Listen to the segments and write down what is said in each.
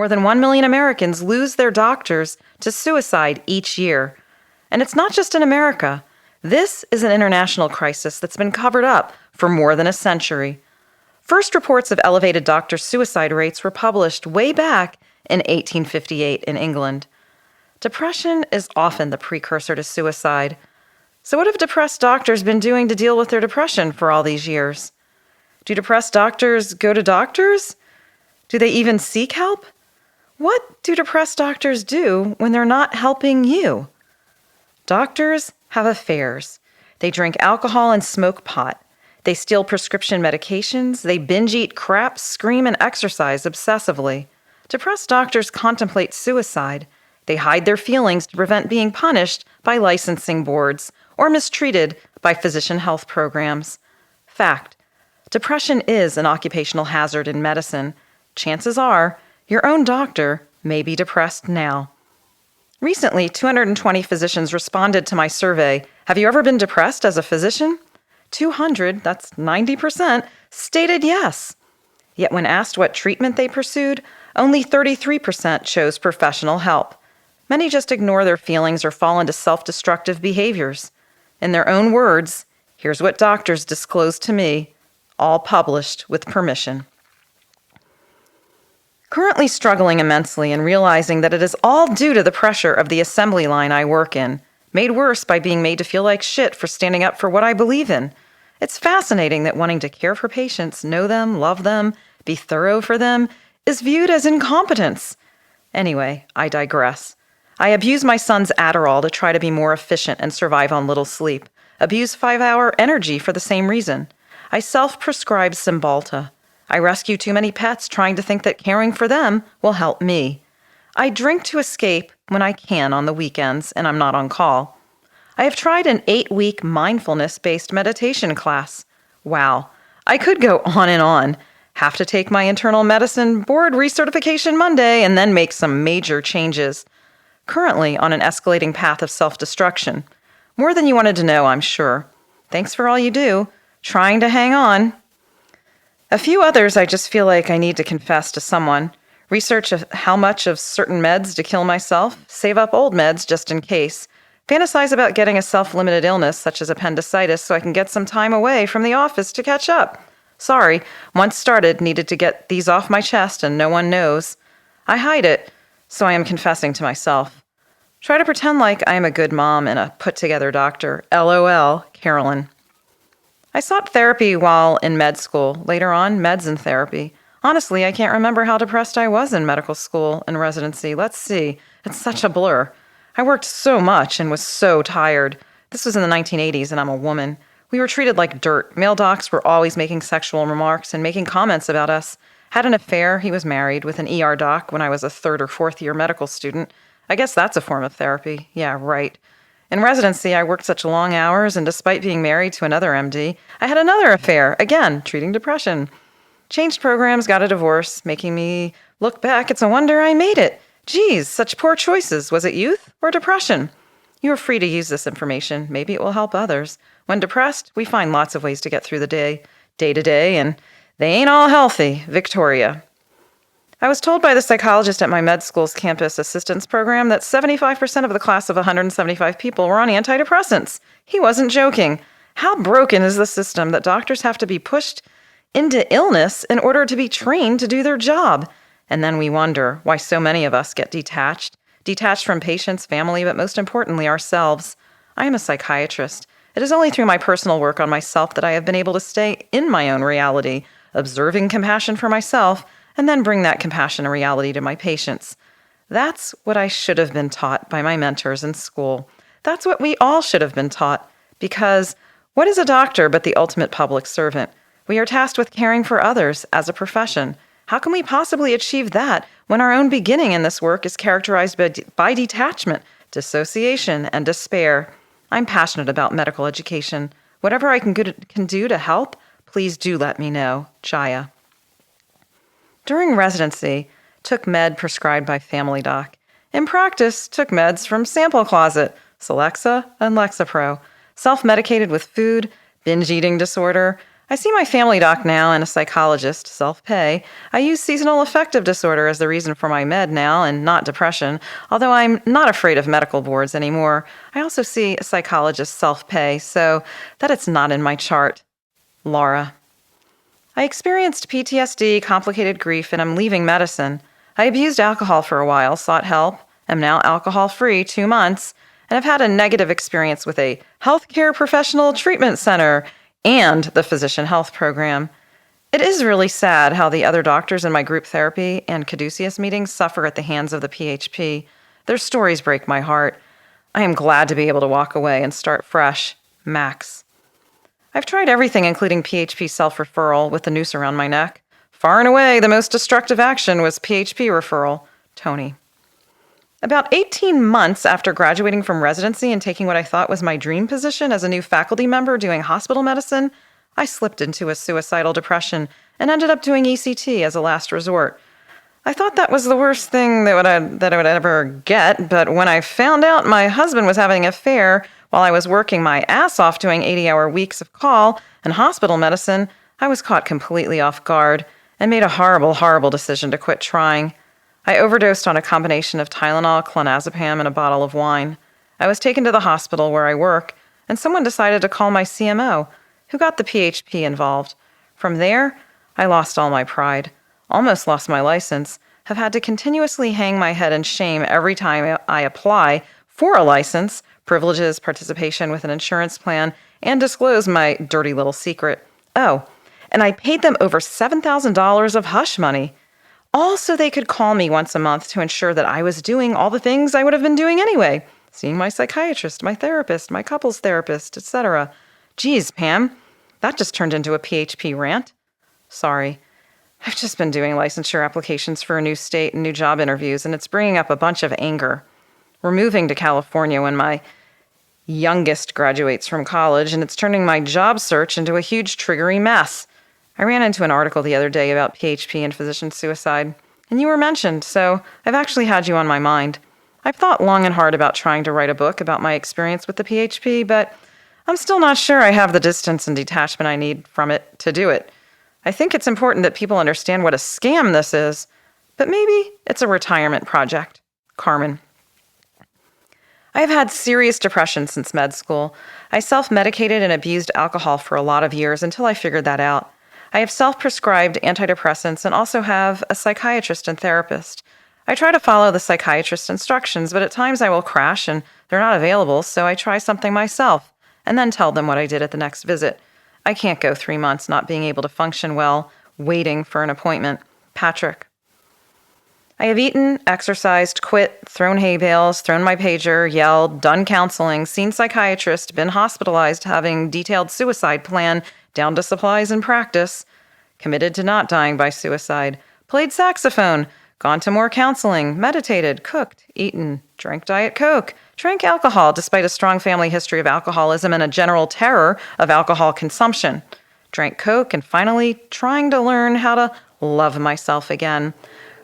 More than 1 million Americans lose their doctors to suicide each year. And it's not just in America. This is an international crisis that's been covered up for more than a century. First reports of elevated doctor suicide rates were published way back in 1858 in England. Depression is often the precursor to suicide. So what have depressed doctors been doing to deal with their depression for all these years? Do depressed doctors go to doctors? Do they even seek help? What do depressed doctors do when they're not helping you? Doctors have affairs. They drink alcohol and smoke pot. They steal prescription medications. They binge eat crap, scream, and exercise obsessively. Depressed doctors contemplate suicide. They hide their feelings to prevent being punished by licensing boards or mistreated by physician health programs. Fact: depression is an occupational hazard in medicine. Chances are, your own doctor may be depressed now. Recently, 220 physicians responded to my survey, "Have you ever been depressed as a physician?" 200, that's 90%, stated yes. Yet when asked what treatment they pursued, only 33% chose professional help. Many just ignore their feelings or fall into self-destructive behaviors. In their own words, here's what doctors disclosed to me, all published with permission. Currently struggling immensely and realizing that it is all due to the pressure of the assembly line I work in, made worse by being made to feel like shit for standing up for what I believe in. It's fascinating that wanting to care for patients, know them, love them, be thorough for them, is viewed as incompetence. Anyway, I digress. I abuse my son's Adderall to try to be more efficient and survive on little sleep. Abuse 5-hour energy for the same reason. I self-prescribe Cymbalta. I rescue too many pets trying to think that caring for them will help me. I drink to escape when I can on the weekends and I'm not on call. I have tried an 8-week mindfulness-based meditation class. Wow, I could go on and on. Have to take my internal medicine board recertification Monday and then make some major changes. Currently on an escalating path of self-destruction. More than you wanted to know, I'm sure. Thanks for all you do. Trying to hang on. A few others I just feel like I need to confess to someone. Research how much of certain meds to kill myself. Save up old meds just in case. Fantasize about getting a self-limited illness such as appendicitis so I can get some time away from the office to catch up. Sorry, once started, needed to get these off my chest and no one knows. I hide it, so I am confessing to myself. Try to pretend like I am a good mom and a put-together doctor. LOL, Carolyn. I sought therapy while in med school. Later on, meds and therapy. Honestly, I can't remember how depressed I was in medical school and residency. Let's see. It's such a blur. I worked so much and was so tired. This was in the 1980s and I'm a woman. We were treated like dirt. Male docs were always making sexual remarks and making comments about us. Had an affair. He was married with an ER doc when I was a 3rd or 4th year medical student. I guess that's a form of therapy. Yeah, right. In residency, I worked such long hours, and despite being married to another MD, I had another affair, again, treating depression. Changed programs, got a divorce, making me look back. It's a wonder I made it. Geez, such poor choices. Was it youth or depression? You are free to use this information. Maybe it will help others. When depressed, we find lots of ways to get through the day to day, and they ain't all healthy. Victoria. I was told by the psychologist at my med school's campus assistance program that 75% of the class of 175 people were on antidepressants. He wasn't joking. How broken is the system that doctors have to be pushed into illness in order to be trained to do their job? And then we wonder why so many of us get detached from patients, family, but most importantly, ourselves. I am a psychiatrist. It is only through my personal work on myself that I have been able to stay in my own reality, observing compassion for myself, and then bring that compassion and reality to my patients. That's what I should have been taught by my mentors in school. That's what we all should have been taught, because what is a doctor but the ultimate public servant? We are tasked with caring for others as a profession. How can we possibly achieve that when our own beginning in this work is characterized by detachment, dissociation, and despair? I'm passionate about medical education. Whatever I can do to help, please do let me know. Jaya. During residency, took med prescribed by family doc. In practice, took meds from sample closet, Celexa and Lexapro. Self-medicated with food, binge eating disorder. I see my family doc now and a psychologist, self-pay. I use seasonal affective disorder as the reason for my med now and not depression, although I'm not afraid of medical boards anymore. I also see a psychologist, self-pay, so that it's not in my chart. Laura. I experienced PTSD, complicated grief, and I'm leaving medicine. I abused alcohol for a while, sought help, am now alcohol-free 2 months, and have had a negative experience with a healthcare professional treatment center and the physician health program. It is really sad how the other doctors in my group therapy and caduceus meetings suffer at the hands of the PHP. Their stories break my heart. I am glad to be able to walk away and start fresh. Max. I've tried everything, including PHP self-referral with the noose around my neck. Far and away, the most destructive action was PHP referral. Tony. About 18 months after graduating from residency and taking what I thought was my dream position as a new faculty member doing hospital medicine, I slipped into a suicidal depression and ended up doing ECT as a last resort. I thought that was the worst thing that I would ever get, but when I found out my husband was having an affair while I was working my ass off doing 80-hour weeks of call and hospital medicine, I was caught completely off guard and made a horrible, horrible decision to quit trying. I overdosed on a combination of Tylenol, clonazepam, and a bottle of wine. I was taken to the hospital where I work, and someone decided to call my CMO, who got the PHP involved. From there, I lost all my pride, almost lost my license, have had to continuously hang my head in shame every time I apply for a license, privileges, participation with an insurance plan, and disclose my dirty little secret. Oh, and I paid them over $7,000 of hush money. All so they could call me once a month to ensure that I was doing all the things I would have been doing anyway. Seeing my psychiatrist, my therapist, my couples therapist, etc. Geez, Pam, that just turned into a PHP rant. Sorry. I've just been doing licensure applications for a new state and new job interviews, and it's bringing up a bunch of anger. We're moving to California when my youngest graduates from college, and it's turning my job search into a huge triggery mess. I ran into an article the other day about PHP and physician suicide, and you were mentioned, so I've actually had you on my mind. I've thought long and hard about trying to write a book about my experience with the PHP, but I'm still not sure I have the distance and detachment I need from it to do it. I think it's important that people understand what a scam this is, but maybe it's a retirement project. Carmen. I have had serious depression since med school. I self-medicated and abused alcohol for a lot of years until I figured that out. I have self-prescribed antidepressants and also have a psychiatrist and therapist. I try to follow the psychiatrist's instructions, but at times I will crash and they're not available, so I try something myself and then tell them what I did at the next visit. I can't go 3 months not being able to function well, waiting for an appointment. Patrick. I have eaten, exercised, quit, thrown hay bales, thrown my pager, yelled, done counseling, seen psychiatrist, been hospitalized, having detailed suicide plan, down to supplies and practice, committed to not dying by suicide, played saxophone, gone to more counseling, meditated, cooked, eaten, drank Diet Coke, drank alcohol despite a strong family history of alcoholism and a general terror of alcohol consumption, drank Coke, and finally trying to learn how to love myself again,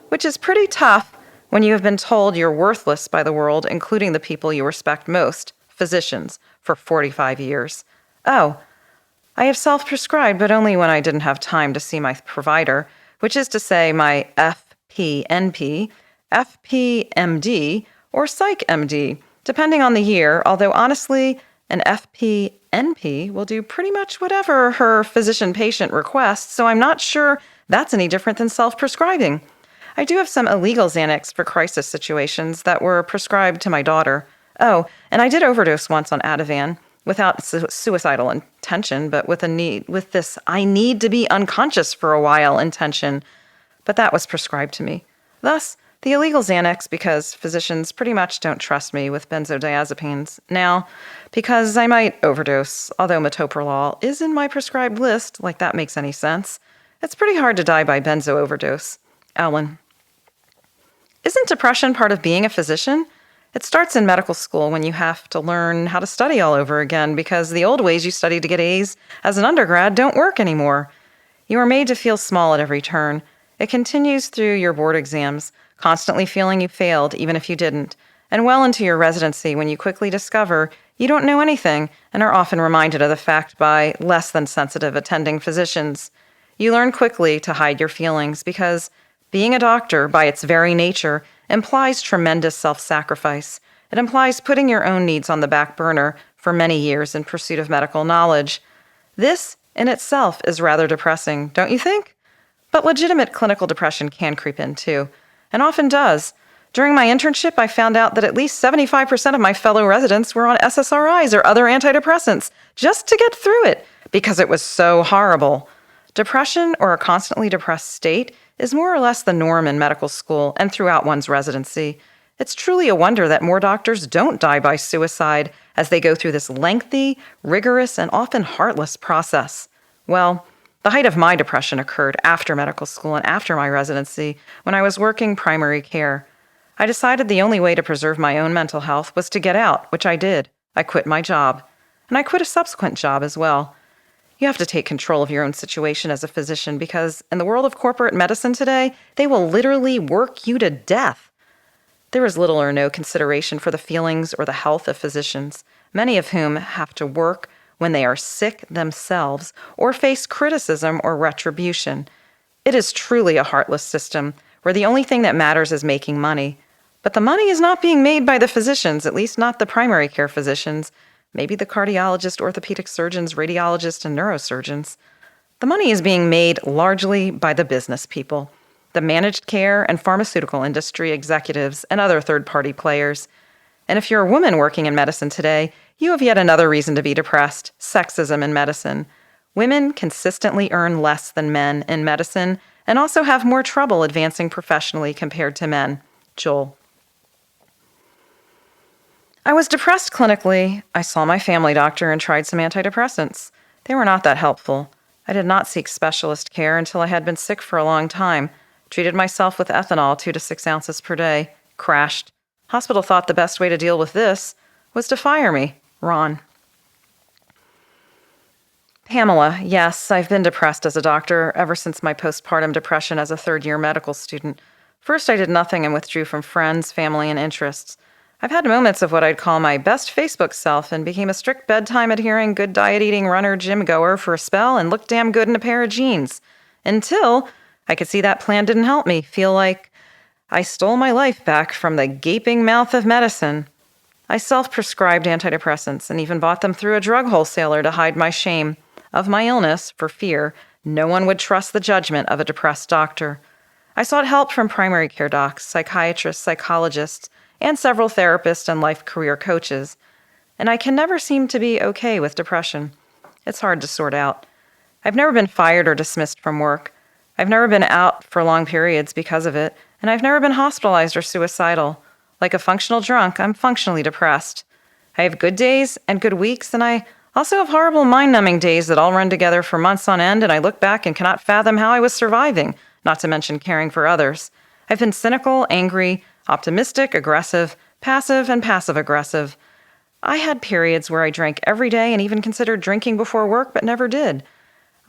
which is pretty tough when you have been told you're worthless by the world, including the people you respect most, physicians, for 45 years. Oh, I have self-prescribed, but only when I didn't have time to see my provider, which is to say my FPNP, FPMD, or PsychMD, depending on the year, although honestly, an FPNP will do pretty much whatever her physician-patient requests, so I'm not sure that's any different than self-prescribing. I do have some illegal Xanax for crisis situations that were prescribed to my daughter. Oh, and I did overdose once on Ativan, without suicidal intention, but with this I need to be unconscious for a while intention. But that was prescribed to me. Thus, the illegal Xanax because physicians pretty much don't trust me with benzodiazepines. Now, because I might overdose, although metoprolol is in my prescribed list, like that makes any sense. It's pretty hard to die by benzo overdose. Ellen. Isn't depression part of being a physician? It starts in medical school when you have to learn how to study all over again because the old ways you studied to get A's as an undergrad don't work anymore. You are made to feel small at every turn. It continues through your board exams, constantly feeling you failed even if you didn't, and well into your residency when you quickly discover You don't know anything and are often reminded of the fact by less than sensitive attending physicians. You learn quickly to hide your feelings because being a doctor, by its very nature, implies tremendous self-sacrifice. It implies putting your own needs on the back burner for many years in pursuit of medical knowledge. This, in itself, is rather depressing, don't you think? But legitimate clinical depression can creep in, too, and often does. During my internship, I found out that at least 75% of my fellow residents were on SSRIs or other antidepressants just to get through it because it was so horrible. Depression, or a constantly depressed state, is more or less the norm in medical school and throughout one's residency. It's truly a wonder that more doctors don't die by suicide as they go through this lengthy, rigorous, and often heartless process. Well, the height of my depression occurred after medical school and after my residency when I was working primary care. I decided the only way to preserve my own mental health was to get out, which I did. I quit my job. And I quit a subsequent job as well. You have to take control of your own situation as a physician because in the world of corporate medicine today, they will literally work you to death. There is little or no consideration for the feelings or the health of physicians, many of whom have to work when they are sick themselves or face criticism or retribution. It is truly a heartless system where the only thing that matters is making money. But the money is not being made by the physicians, at least not the primary care physicians. Maybe the cardiologists, orthopedic surgeons, radiologists, and neurosurgeons. The money is being made largely by the business people, the managed care and pharmaceutical industry executives, and other third-party players. And if you're a woman working in medicine today, you have yet another reason to be depressed: sexism in medicine. Women consistently earn less than men in medicine and also have more trouble advancing professionally compared to men. Joel. I was depressed clinically. I saw my family doctor and tried some antidepressants. They were not that helpful. I did not seek specialist care until I had been sick for a long time. Treated myself with ethanol 2 to 6 ounces per day. Crashed. Hospital thought the best way to deal with this was to fire me. Ron. Pamela, yes, I've been depressed as a doctor ever since my postpartum depression as a third-year medical student. First, I did nothing and withdrew from friends, family, and interests. I've had moments of what I'd call my best Facebook self and became a strict bedtime-adhering, good diet-eating runner, gym-goer for a spell and looked damn good in a pair of jeans. Until I could see that plan didn't help me feel like I stole my life back from the gaping mouth of medicine. I self-prescribed antidepressants and even bought them through a drug wholesaler to hide my shame of my illness for fear no one would trust the judgment of a depressed doctor. I sought help from primary care docs, psychiatrists, psychologists, and several therapists and life career coaches, and I can never seem to be okay with depression. It's hard to sort out. I've never been fired or dismissed from work. I've never been out for long periods because of it, and I've never been hospitalized or suicidal. Like a functional drunk, I'm functionally depressed. I have good days and good weeks, and I also have horrible mind-numbing days that all run together for months on end, and I look back and cannot fathom how I was surviving, not to mention caring for others. I've been cynical, angry, optimistic, aggressive, passive, and passive-aggressive. I had periods where I drank every day and even considered drinking before work, but never did.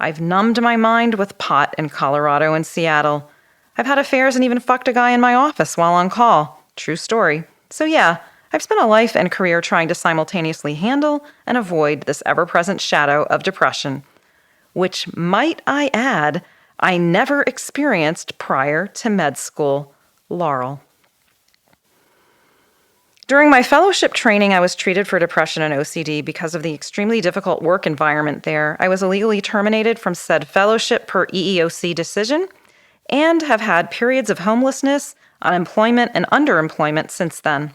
I've numbed my mind with pot in Colorado and Seattle. I've had affairs and even fucked a guy in my office while on call. True story. So yeah, I've spent a life and career trying to simultaneously handle and avoid this ever-present shadow of depression, which, might I add, I never experienced prior to med school. Laurel. During my fellowship training, I was treated for depression and OCD because of the extremely difficult work environment there. I was illegally terminated from said fellowship per EEOC decision and have had periods of homelessness, unemployment, and underemployment since then.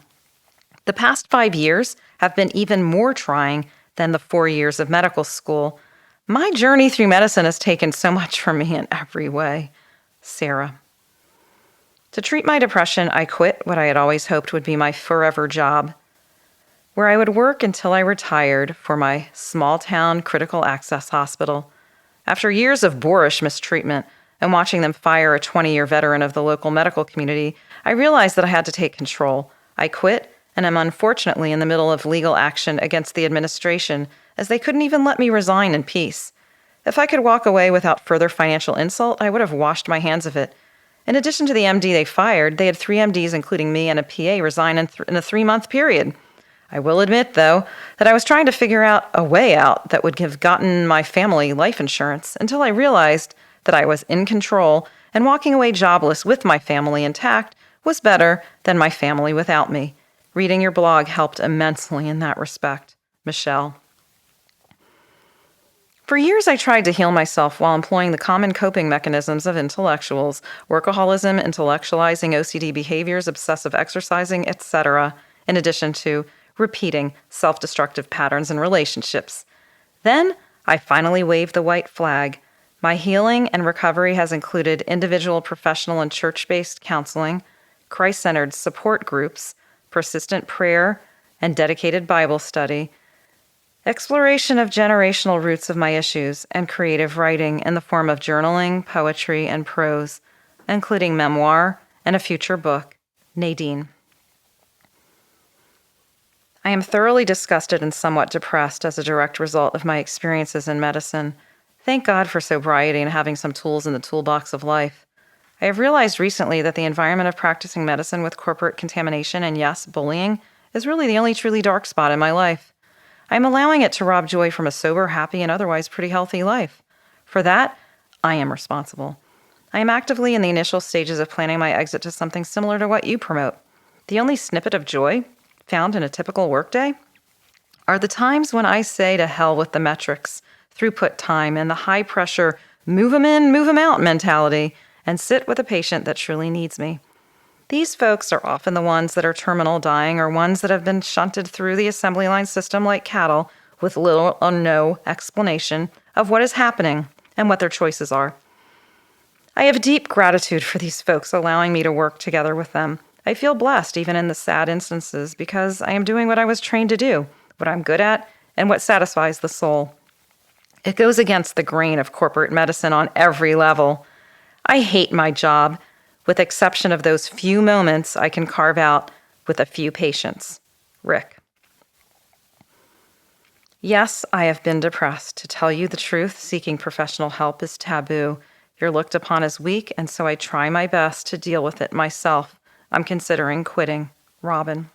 The past 5 years have been even more trying than the 4 years of medical school. My journey through medicine has taken so much from me in every way. Sarah. To treat my depression, I quit what I had always hoped would be my forever job, where I would work until I retired for my small-town critical access hospital. After years of boorish mistreatment and watching them fire a 20-year veteran of the local medical community, I realized that I had to take control. I quit and am unfortunately in the middle of legal action against the administration, as they couldn't even let me resign in peace. If I could walk away without further financial insult, I would have washed my hands of it. In addition to the MD they fired, they had 3 MDs, including me and a PA, resign in a 3-month period. I will admit, though, that I was trying to figure out a way out that would have gotten my family life insurance until I realized that I was in control and walking away jobless with my family intact was better than my family without me. Reading your blog helped immensely in that respect. Michelle. For years, I tried to heal myself while employing the common coping mechanisms of intellectuals: workaholism, intellectualizing OCD behaviors, obsessive exercising, etc., in addition to repeating self-destructive patterns in relationships. Then, I finally waved the white flag. My healing and recovery has included individual, professional, and church-based counseling, Christ-centered support groups, persistent prayer, and dedicated Bible study, exploration of generational roots of my issues, and creative writing in the form of journaling, poetry, and prose, including memoir and a future book. Nadine. I am thoroughly disgusted and somewhat depressed as a direct result of my experiences in medicine. Thank God for sobriety and having some tools in the toolbox of life. I have realized recently that the environment of practicing medicine with corporate contamination and, yes, bullying is really the only truly dark spot in my life. I am allowing it to rob joy from a sober, happy, and otherwise pretty healthy life. For that, I am responsible. I am actively in the initial stages of planning my exit to something similar to what you promote. The only snippet of joy found in a typical workday are the times when I say to hell with the metrics, throughput time, and the high-pressure move 'em in, move 'em out mentality, and sit with a patient that truly needs me. These folks are often the ones that are terminal dying or ones that have been shunted through the assembly line system like cattle with little or no explanation of what is happening and what their choices are. I have deep gratitude for these folks allowing me to work together with them. I feel blessed even in the sad instances because I am doing what I was trained to do, what I'm good at, and what satisfies the soul. It goes against the grain of corporate medicine on every level. I hate my job, with exception of those few moments I can carve out with a few patients. Rick. Yes, I have been depressed. To tell you the truth, seeking professional help is taboo. You're looked upon as weak, and so I try my best to deal with it myself. I'm considering quitting. Robin.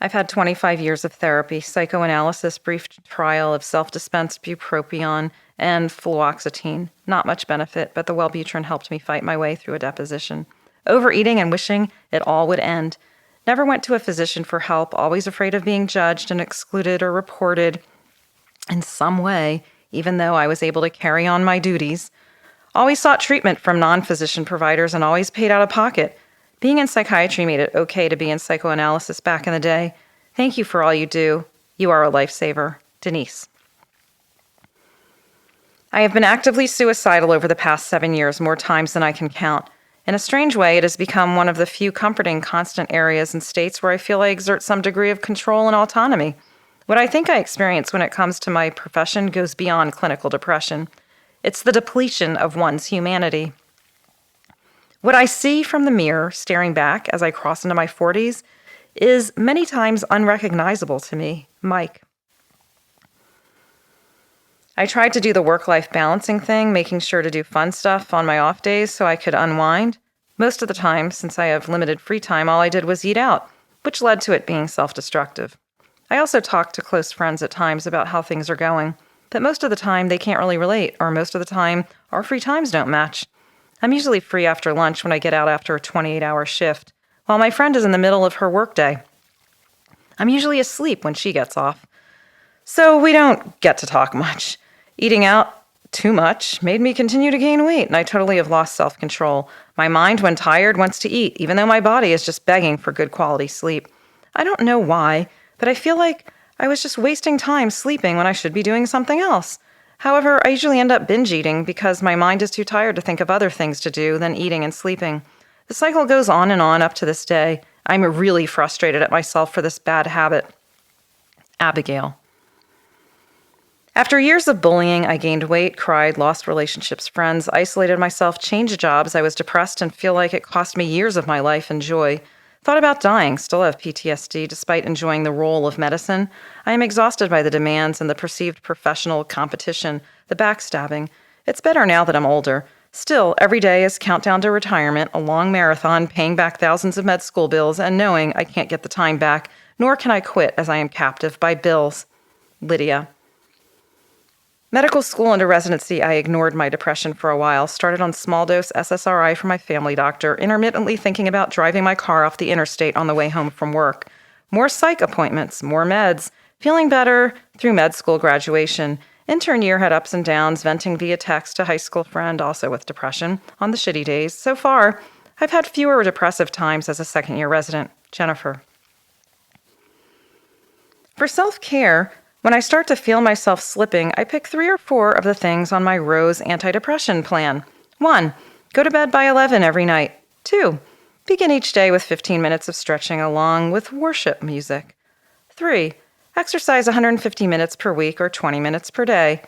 I've had 25 years of therapy, psychoanalysis, brief trial of self-dispensed bupropion and fluoxetine. Not much benefit, but the Wellbutrin helped me fight my way through a deposition. Overeating and wishing it all would end. Never went to a physician for help, always afraid of being judged and excluded or reported in some way, even though I was able to carry on my duties. Always sought treatment from non-physician providers and always paid out of pocket. Being in psychiatry made it okay to be in psychoanalysis back in the day. Thank you for all you do. You are a lifesaver. Denise. I have been actively suicidal over the past 7 years, more times than I can count. In a strange way, it has become one of the few comforting, constant areas and states where I feel I exert some degree of control and autonomy. What I think I experience when it comes to my profession goes beyond clinical depression. It's the depletion of one's humanity. What I see from the mirror, staring back as I cross into my 40s, is many times unrecognizable to me. Mike. I tried to do the work-life balancing thing, making sure to do fun stuff on my off days so I could unwind. Most of the time, since I have limited free time, all I did was eat out, which led to it being self-destructive. I also talk to close friends at times about how things are going, but most of the time they can't really relate, or most of the time our free times don't match. I'm usually free after lunch when I get out after a 28-hour shift, while my friend is in the middle of her workday. I'm usually asleep when she gets off. So we don't get to talk much. Eating out too much made me continue to gain weight, and I totally have lost self-control. My mind, when tired, wants to eat, even though my body is just begging for good quality sleep. I don't know why, but I feel like I was just wasting time sleeping when I should be doing something else. However, I usually end up binge eating because my mind is too tired to think of other things to do than eating and sleeping. The cycle goes on and on up to this day. I'm really frustrated at myself for this bad habit. Abigail. After years of bullying, I gained weight, cried, lost relationships, friends, isolated myself, changed jobs. I was depressed and feel like it cost me years of my life and joy. Thought about dying, still have PTSD despite enjoying the role of medicine. I am exhausted by the demands and the perceived professional competition, the backstabbing. It's better now that I'm older. Still, every day is countdown to retirement, a long marathon, paying back thousands of med school bills and knowing I can't get the time back, nor can I quit as I am captive by bills. Lydia. Medical school into residency, I ignored my depression for a while, started on small-dose SSRI from my family doctor, intermittently thinking about driving my car off the interstate on the way home from work. More psych appointments, more meds, feeling better through med school graduation. Intern year had ups and downs, venting via text to high school friend, also with depression, on the shitty days. So far, I've had fewer depressive times as a second-year resident. Jennifer. For self-care, when I start to feel myself slipping, I pick 3 or 4 of the things on my Rose antidepressant plan. 1. Go to bed by 11 every night. 2. Begin each day with 15 minutes of stretching along with worship music. 3. Exercise 150 minutes per week or 20 minutes per day.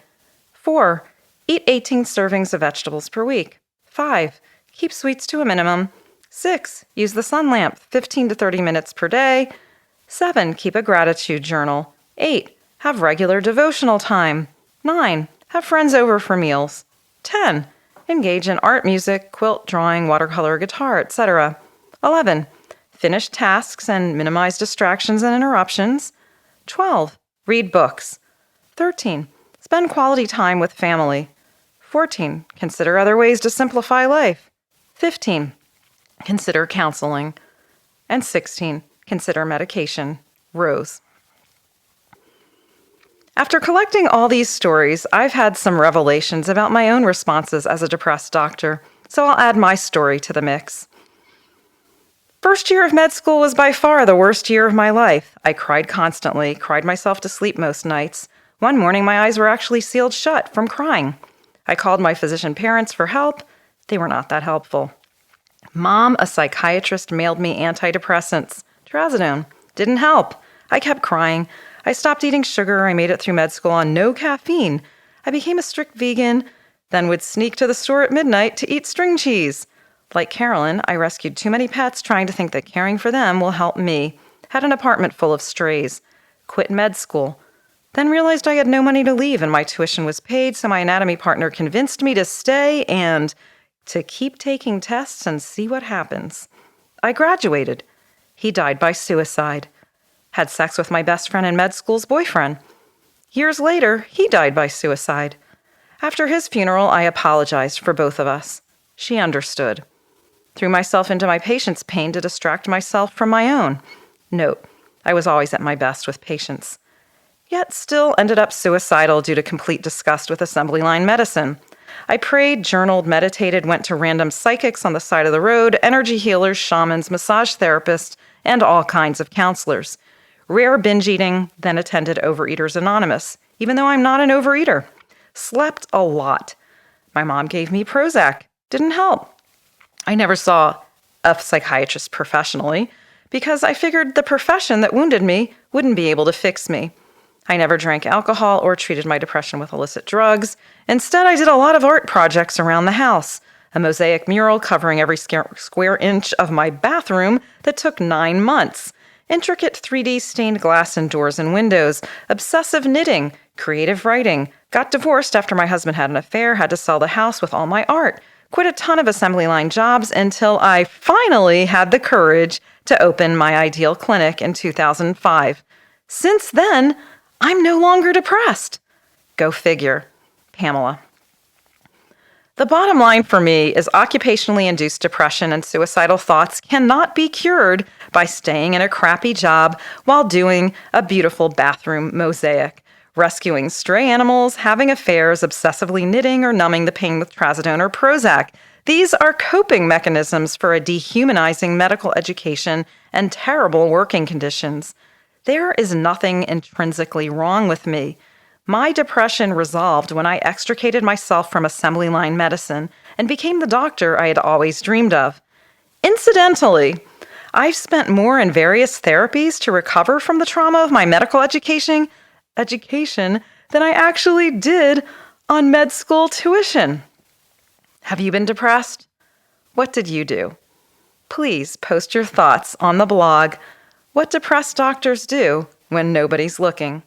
4. Eat 18 servings of vegetables per week. 5. Keep sweets to a minimum. 6. Use the sun lamp 15 to 30 minutes per day. 7. Keep a gratitude journal. 8. Have regular devotional time. 9. Have friends over for meals. 10. Engage in art, music, quilt, drawing, watercolor, guitar, etc. 11. Finish tasks and minimize distractions and interruptions. 12. Read books. 13. Spend quality time with family. 14. Consider other ways to simplify life. 15. Consider counseling. And 16. Consider medication. Rose. After collecting all these stories, I've had some revelations about my own responses as a depressed doctor, so I'll add my story to the mix. First year of med school was by far the worst year of my life. I cried constantly, cried myself to sleep most nights. One morning, my eyes were actually sealed shut from crying. I called my physician parents for help. They were not that helpful. Mom, a psychiatrist, mailed me antidepressants. Trazodone. Didn't help. I kept crying. I stopped eating sugar. I made it through med school on no caffeine. I became a strict vegan, then would sneak to the store at midnight to eat string cheese. Like Carolyn, I rescued too many pets trying to think that caring for them will help me. Had an apartment full of strays. Quit med school. Then realized I had no money to leave and my tuition was paid, so my anatomy partner convinced me to stay and to keep taking tests and see what happens. I graduated. He died by suicide. Had sex with my best friend and med school's boyfriend. Years later, he died by suicide. After his funeral, I apologized for both of us. She understood. Threw myself into my patient's pain to distract myself from my own. Note, I was always at my best with patients. Yet still ended up suicidal due to complete disgust with assembly line medicine. I prayed, journaled, meditated, went to random psychics on the side of the road, energy healers, shamans, massage therapists, and all kinds of counselors. Rare binge eating, then attended Overeaters Anonymous, even though I'm not an overeater. Slept a lot. My mom gave me Prozac. Didn't help. I never saw a psychiatrist professionally because I figured the profession that wounded me wouldn't be able to fix me. I never drank alcohol or treated my depression with illicit drugs. Instead, I did a lot of art projects around the house. A mosaic mural covering every square inch of my bathroom that took 9 months. Intricate 3D stained glass in doors and windows, obsessive knitting, creative writing, got divorced after my husband had an affair, had to sell the house with all my art, quit a ton of assembly line jobs until I finally had the courage to open my ideal clinic in 2005. Since then, I'm no longer depressed. Go figure. Pamela. The bottom line for me is occupationally induced depression and suicidal thoughts cannot be cured by staying in a crappy job while doing a beautiful bathroom mosaic, rescuing stray animals, having affairs, obsessively knitting, or numbing the pain with Trazodone or Prozac. These are coping mechanisms for a dehumanizing medical education and terrible working conditions. There is nothing intrinsically wrong with me. My depression resolved when I extricated myself from assembly line medicine and became the doctor I had always dreamed of. Incidentally, I've spent more in various therapies to recover from the trauma of my medical education than I actually did on med school tuition. Have you been depressed? What did you do? Please post your thoughts on the blog, What Depressed Doctors Do When Nobody's Looking.